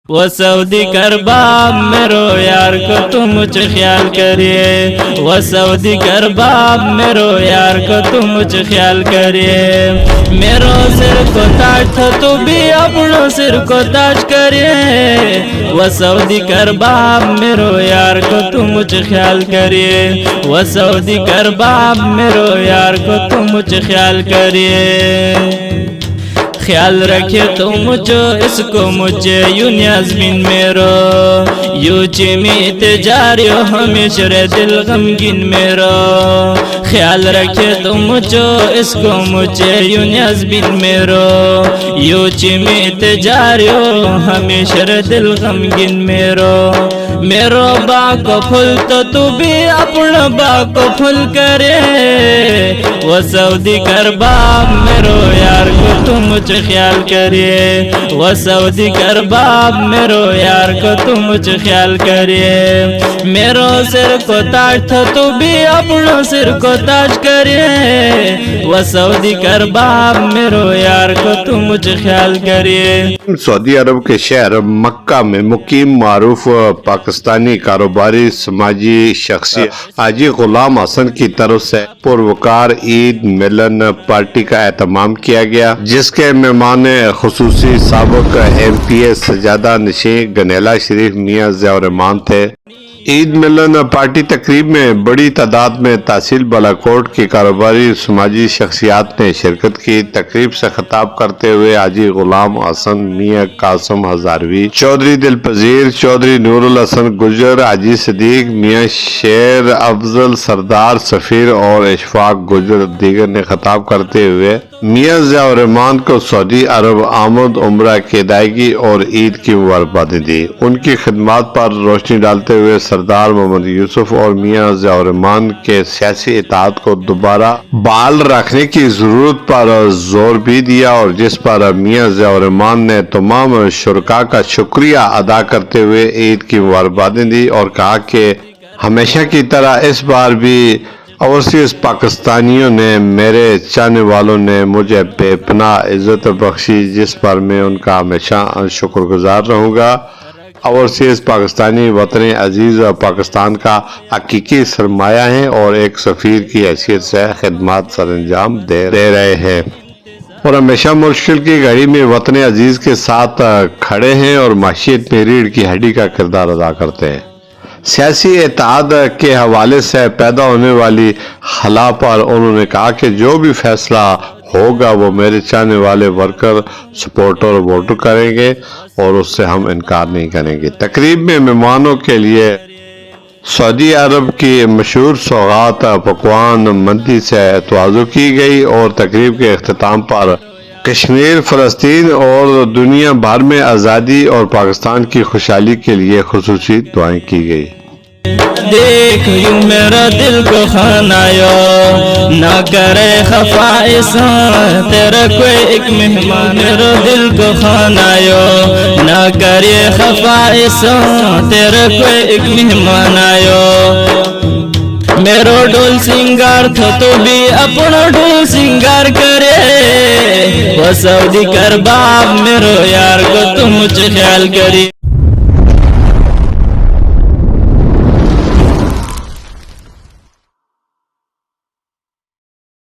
وہ سعودی کرباب میرو یار کو تم مجھ خیال کریے، وہ سعودی کرباب میرو یار کو تم مجھ خیال کریے، میرو سر کو تاج تھا تو بھی اپنو سر کو تاج کریے، وہ سعودی کرباب میرو یار کو تم مجھ خیال کریے، وہ سعودی کرباب میرو یار کو تم مجھ خیال کریے، خیال رکھے تو مجھو اس کو مجھے یوں نیازمین میرو، یوں چیمی تجاریو ہمیشہ رہ دل غمگین میرو، خیال رکھے تو مجھو اس کو مجھے یوں نیازمین میرو، یوں چیمی تجاریو ہمیشہ رہ دل غمگین میرو، میرو با کو پھل تو بھی اپنا با کو پھل کرے، وہ سعودی کرباب میرو یار کو تم مجھ خیال کریے، وہ سعودی کرباب میرو یار کو تم مجھ خیال کریے، میرو سر کو تاج تھا تو بھی اپنا سر کو تاج کریے، وہ سعودی کرباب میرو یار کو تم مجھ خیال کریے۔ سعودی عرب کے شہر مکہ میں مقیم معروف پاکستانی کاروباری سماجی شخصیت حاجی غلام حسن کی طرف سے پروقار عید ملن پارٹی کا اہتمام کیا گیا، جس کے مہمان خصوصی سابق ایم پی اے سجادہ نشین گنیلا شریف میاں ضیاء الرحمان تھے۔ عید ملن پارٹی تقریب میں بڑی تعداد میں تحصیل بالاکوٹ کی کاروباری سماجی شخصیات نے شرکت کی۔ تقریب سے خطاب کرتے ہوئے حاجی غلام حسن، میاں قاسم ہزاروی، چودھری دلپذیر، چودھری نور الحسن گجر، حاجی صدیق، میاں شیر افضل، سردار سفیر اور اشفاق گجر دیگر نے خطاب کرتے ہوئے میاں ضیاء الرحمان کو سعودی عرب آمد عمرہ کی ادائیگی اور عید کی مبارکبادیں دی۔ ان کی خدمات پر روشنی ڈالتے ہوئے سردار محمد یوسف اور میاں ضیاء الرحمان کے سیاسی اتحاد کو دوبارہ بحال رکھنے کی ضرورت پر زور بھی دیا، اور جس پر میاں ضیاء الرحمان نے تمام شرکاء کا شکریہ ادا کرتے ہوئے عید کی مبارکبادیں دی اور کہا کہ ہمیشہ کی طرح اس بار بھی اوورسیز پاکستانیوں نے، میرے چاہنے والوں نے مجھے بے پناہ عزت بخشی، جس پر میں ان کا ہمیشہ شکر گزار رہوں گا۔ اوورسیز پاکستانی وطن عزیز پاکستان کا حقیقی سرمایہ ہیں اور ایک سفیر کی حیثیت سے خدمات سر انجام دے رہے ہیں، اور ہمیشہ مشکل کی گھڑی میں وطن عزیز کے ساتھ کھڑے ہیں اور معیشت میں ریڑھ کی ہڈی کا کردار ادا کرتے ہیں۔ سیاسی اتحاد کے حوالے سے پیدا ہونے والی خلا پر انہوں نے کہا کہ جو بھی فیصلہ ہوگا وہ میرے چاہنے والے ورکر، سپورٹر اور ووٹر کریں گے اور اس سے ہم انکار نہیں کریں گے۔ تقریب میں مہمانوں کے لیے سعودی عرب کی مشہور سوغات پکوان مندی سے تواضع کی گئی، اور تقریب کے اختتام پر کشمیر، فلسطین اور دنیا بھر میں آزادی اور پاکستان کی خوشحالی کے لیے خصوصی دعائیں کی گئی۔ دیکھ یوں میرا دل کو خانایو، نہ کرے خفائشاں تیرا کوئی ایک مہمان، میرا دل کو خانایو، نہ کرے خفائشاں تیرا کوئی ایک مہمان آیو، میرو ڈھول سنگار تھا تو بھی اپنا ڈھول سنگار کرے، وہ سعودی کرباب میرو یار کو تم مجھ خیال کری۔